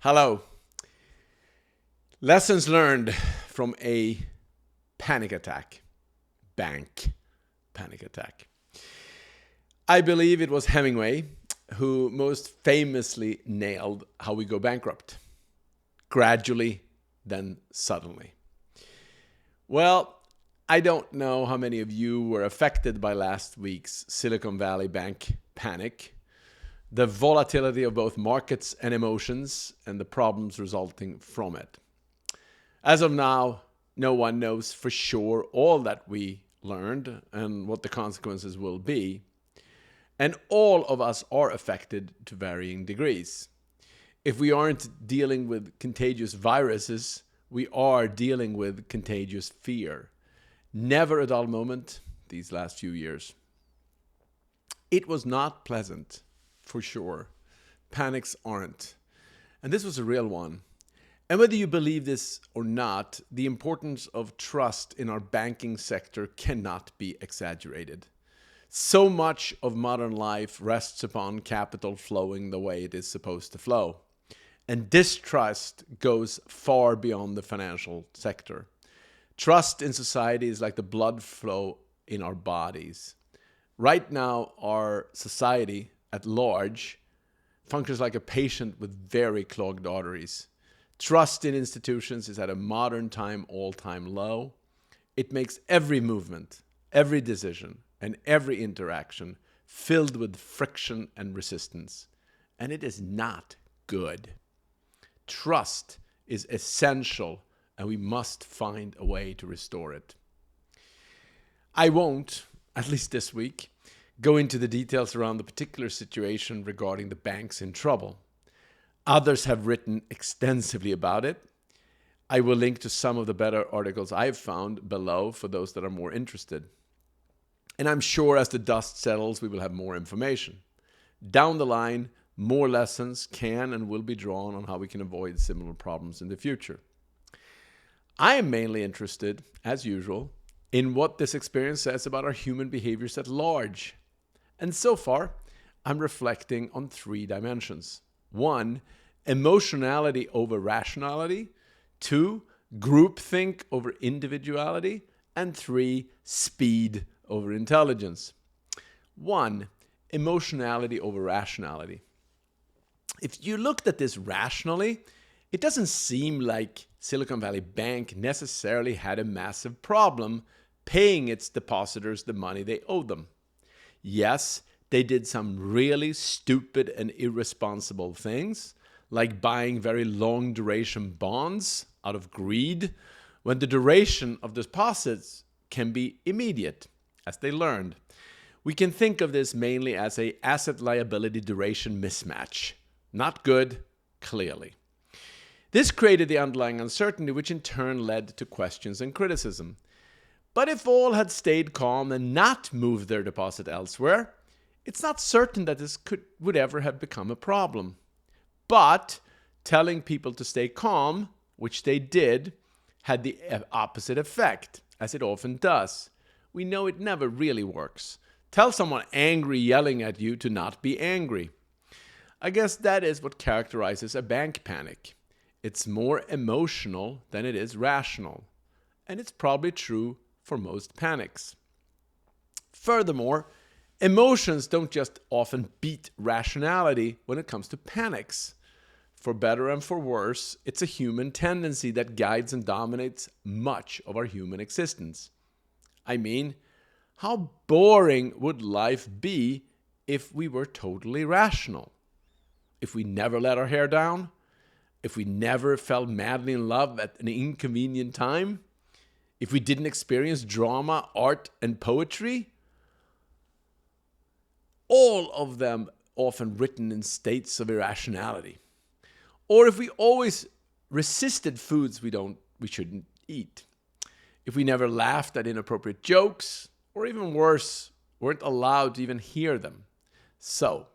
Hello. Lessons learned from a panic attack. Bank panic attack. I believe it was Hemingway who most famously nailed how we go bankrupt. Gradually, then suddenly. Well, I don't know how many of you were affected by last week's Silicon Valley Bank panic, the volatility of both markets and emotions, and the problems resulting from it. As of now, no one knows for sure all that we learned and what the consequences will be. And all of us are affected to varying degrees. If we aren't dealing with contagious viruses, we are dealing with contagious fear. Never a dull moment these last few years. It was not pleasant, for sure. Panics aren't. And this was a real one. And whether you believe this or not, the importance of trust in our banking sector cannot be exaggerated. So much of modern life rests upon capital flowing the way it is supposed to flow. And distrust goes far beyond the financial sector. Trust in society is like the blood flow in our bodies. Right now, our society at large functions like a patient with very clogged arteries. Trust in institutions is at a modern time all-time low. It makes every movement, every decision, and every interaction filled with friction and resistance. And it is not good. Trust is essential, and we must find a way to restore it. I won't, at least this week, go into the details around the particular situation regarding the banks in trouble. Others have written extensively about it. I will link to some of the better articles I've found below for those that are more interested. And I'm sure as the dust settles, we will have more information. Down the line, more lessons can and will be drawn on how we can avoid similar problems in the future. I am mainly interested, as usual, in what this experience says about our human behaviors at large. And so far, I'm reflecting on 3 dimensions. 1, emotionality over rationality. 2, groupthink over individuality. And 3, speed over intelligence. 1, emotionality over rationality. If you looked at this rationally, it doesn't seem like Silicon Valley Bank necessarily had a massive problem paying its depositors the money they owed them. Yes, they did some really stupid and irresponsible things, like buying very long duration bonds out of greed, when the duration of deposits can be immediate, as they learned. We can think of this mainly as an asset liability duration mismatch. Not good, clearly. This created the underlying uncertainty, which in turn led to questions and criticism. But if all had stayed calm and not moved their deposit elsewhere, it's not certain that this would ever have become a problem. But telling people to stay calm, which they did, had the opposite effect, as it often does. We know it never really works. Tell someone angry yelling at you to not be angry. I guess that is what characterizes a bank panic. It's more emotional than it is rational. And it's probably true for most panics. Furthermore, emotions don't just often beat rationality when it comes to panics. For better and for worse, it's a human tendency that guides and dominates much of our human existence. I mean, how boring would life be if we were totally rational? If we never let our hair down? If we never fell madly in love at an inconvenient time? If we didn't experience drama, art, and poetry? All of them often written in states of irrationality. Or if we always resisted foods we shouldn't eat. If we never laughed at inappropriate jokes, or even worse, weren't allowed to even hear them. So,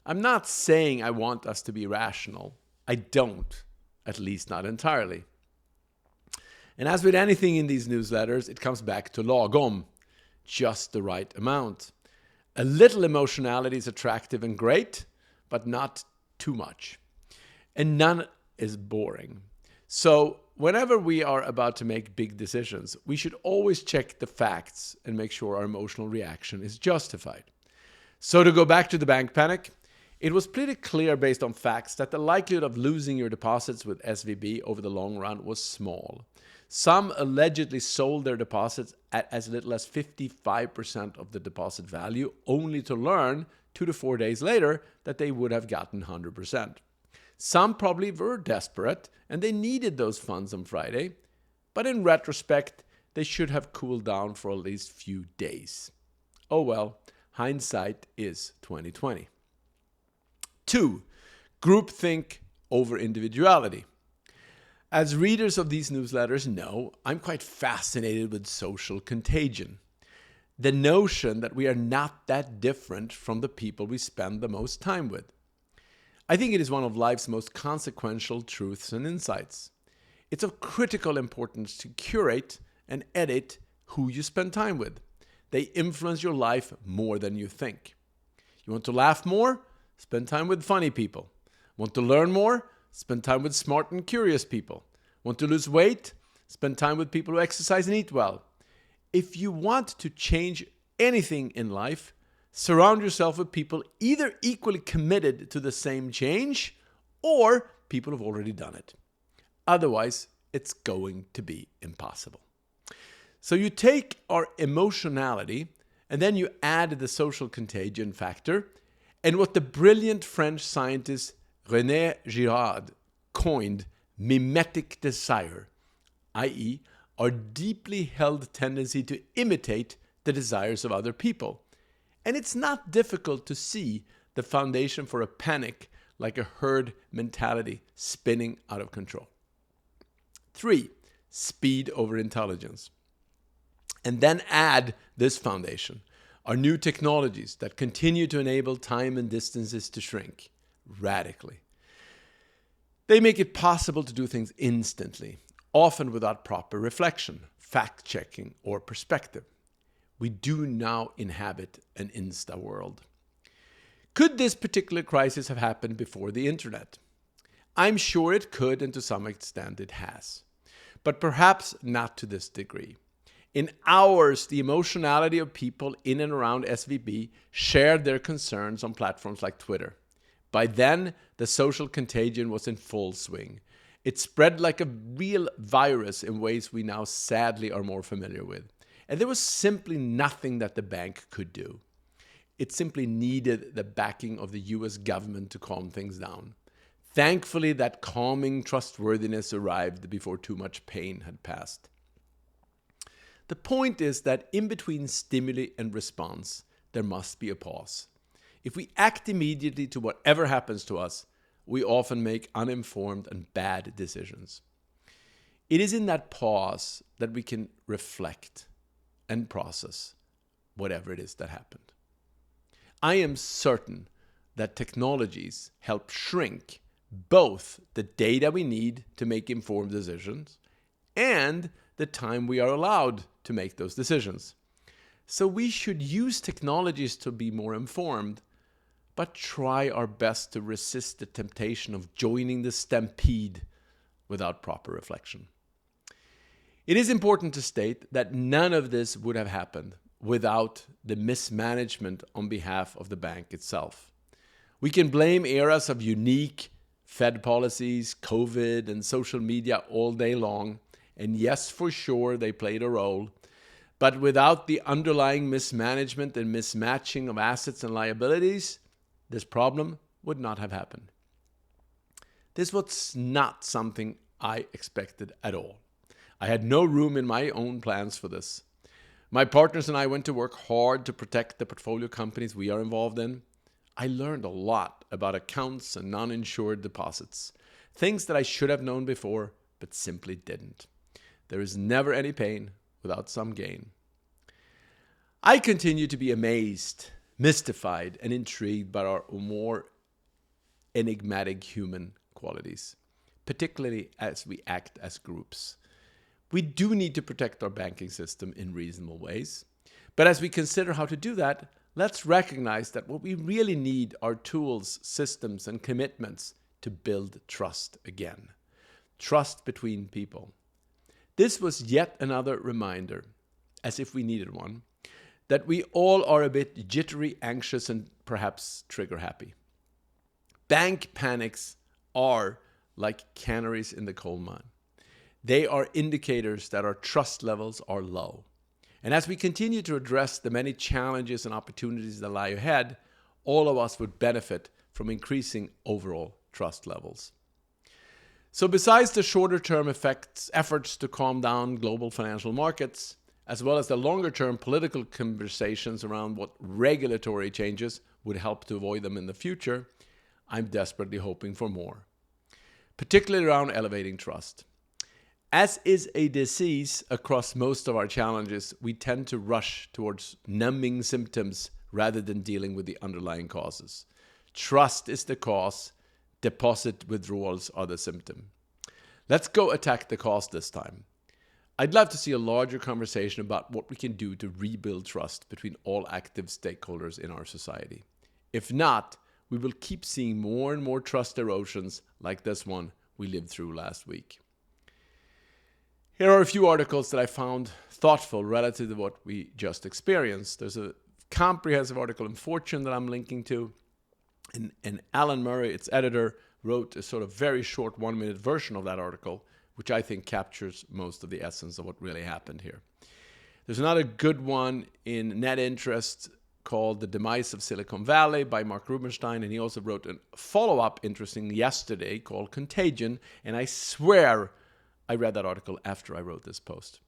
I'm not saying I want us to be rational. I don't, at least not entirely. And as with anything in these newsletters, it comes back to lagom, just the right amount. A little emotionality is attractive and great, but not too much. and none is boring. So whenever we are about to make big decisions, we should always check the facts and make sure our emotional reaction is justified. So to go back to the bank panic, it was pretty clear based on facts that the likelihood of losing your deposits with SVB over the long run was small. Some allegedly sold their deposits at as little as 55% of the deposit value, only to learn 2 to 4 days later that they would have gotten 100%. Some probably were desperate and they needed those funds on Friday, but in retrospect, they should have cooled down for at least a few days. Oh well, hindsight is 2020. 2. Groupthink over individuality. As readers of these newsletters know, I'm quite fascinated with social contagion. The notion that we are not that different from the people we spend the most time with. I think it is one of life's most consequential truths and insights. It's of critical importance to curate and edit who you spend time with. They influence your life more than you think. You want to laugh more? Spend time with funny people. Want to learn more? Spend time with smart and curious people. Want to lose weight? Spend time with people who exercise and eat well. If you want to change anything in life, surround yourself with people either equally committed to the same change or people who've already done it. Otherwise, it's going to be impossible. So you take our emotionality and then you add the social contagion factor, and what the brilliant French scientist René Girard coined mimetic desire, i.e., our deeply held tendency to imitate the desires of other people. And it's not difficult to see the foundation for a panic like a herd mentality spinning out of control. 3. Speed over intelligence. And then add this foundation, our new technologies that continue to enable time and distances to shrink radically. They make it possible to do things instantly, often without proper reflection, fact-checking, or perspective. We do now inhabit an Insta world. Could this particular crisis have happened before the internet? I'm sure it could, and to some extent it has. But perhaps not to this degree. In hours, the emotionality of people in and around SVB shared their concerns on platforms like Twitter. By then, the social contagion was in full swing. It spread like a real virus in ways we now sadly are more familiar with. And there was simply nothing that the bank could do. It simply needed the backing of the US government to calm things down. Thankfully, that calming trustworthiness arrived before too much pain had passed. The point is that in between stimuli and response, there must be a pause. If we act immediately to whatever happens to us, we often make uninformed and bad decisions. It is in that pause that we can reflect and process whatever it is that happened. I am certain that technologies help shrink both the data we need to make informed decisions and the time we are allowed to make those decisions. So we should use technologies to be more informed, but try our best to resist the temptation of joining the stampede without proper reflection. It is important to state that none of this would have happened without the mismanagement on behalf of the bank itself. We can blame eras of unique Fed policies, COVID, and social media all day long, and yes, for sure, they played a role. But without the underlying mismanagement and mismatching of assets and liabilities, this problem would not have happened. This was not something I expected at all. I had no room in my own plans for this. My partners and I went to work hard to protect the portfolio companies we are involved in. I learned a lot about accounts and non-insured deposits, things that I should have known before, but simply didn't. There is never any pain without some gain. I continue to be amazed, mystified, and intrigued by our more enigmatic human qualities, particularly as we act as groups. We do need to protect our banking system in reasonable ways, but as we consider how to do that, let's recognize that what we really need are tools, systems, and commitments to build trust again. Trust between people. This was yet another reminder, as if we needed one, that we all are a bit jittery, anxious, and perhaps trigger happy. Bank panics are like canaries in the coal mine. They are indicators that our trust levels are low. And as we continue to address the many challenges and opportunities that lie ahead, all of us would benefit from increasing overall trust levels. So besides the shorter-term efforts to calm down global financial markets, as well as the longer-term political conversations around what regulatory changes would help to avoid them in the future, I'm desperately hoping for more, particularly around elevating trust. As is a disease across most of our challenges, we tend to rush towards numbing symptoms rather than dealing with the underlying causes. Trust is the cause, deposit withdrawals are the symptom. Let's go attack the cause this time. I'd love to see a larger conversation about what we can do to rebuild trust between all active stakeholders in our society. If not, we will keep seeing more and more trust erosions like this one we lived through last week. Here are a few articles that I found thoughtful relative to what we just experienced. There's a comprehensive article in Fortune that I'm linking to. And Alan Murray, its editor, wrote a sort of very short 1-minute version of that article, which I think captures most of the essence of what really happened here. There's another good one in Net Interest called The Demise of Silicon Valley by Mark Rubenstein, and he also wrote a follow-up interesting yesterday called Contagion, and I swear I read that article after I wrote this post.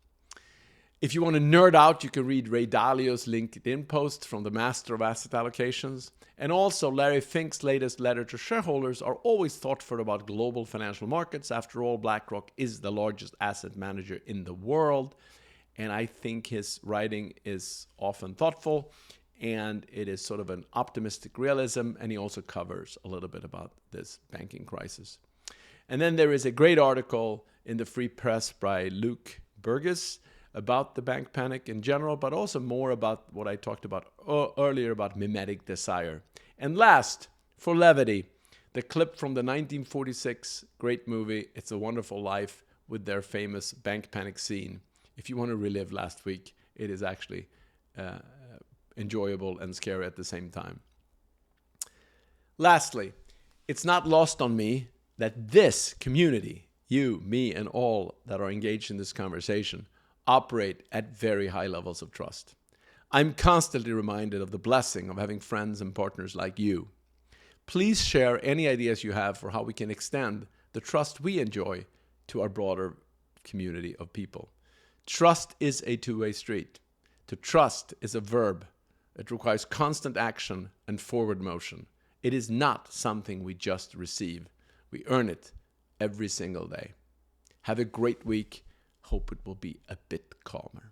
If you want to nerd out, you can read Ray Dalio's LinkedIn post from the Master of Asset Allocations. And also Larry Fink's latest letter to shareholders are always thoughtful about global financial markets. After all, BlackRock is the largest asset manager in the world. And I think his writing is often thoughtful, and it is sort of an optimistic realism. And he also covers a little bit about this banking crisis. And then there is a great article in the Free Press by Luke Burgess about the bank panic in general, but also more about what I talked about earlier about mimetic desire. And last, for levity, the clip from the 1946 great movie, It's a Wonderful Life, with their famous bank panic scene. If you want to relive last week, it is actually enjoyable and scary at the same time. Lastly, it's not lost on me that this community, you, me, and all that are engaged in this conversation, operate at very high levels of trust. I'm constantly reminded of the blessing of having friends and partners like you. Please share any ideas you have for how we can extend the trust we enjoy to our broader community of people. Trust is a two-way street. To trust is a verb. It requires constant action and forward motion. It is not something we just receive. We earn it every single day. Have a great week. Hope it will be a bit calmer.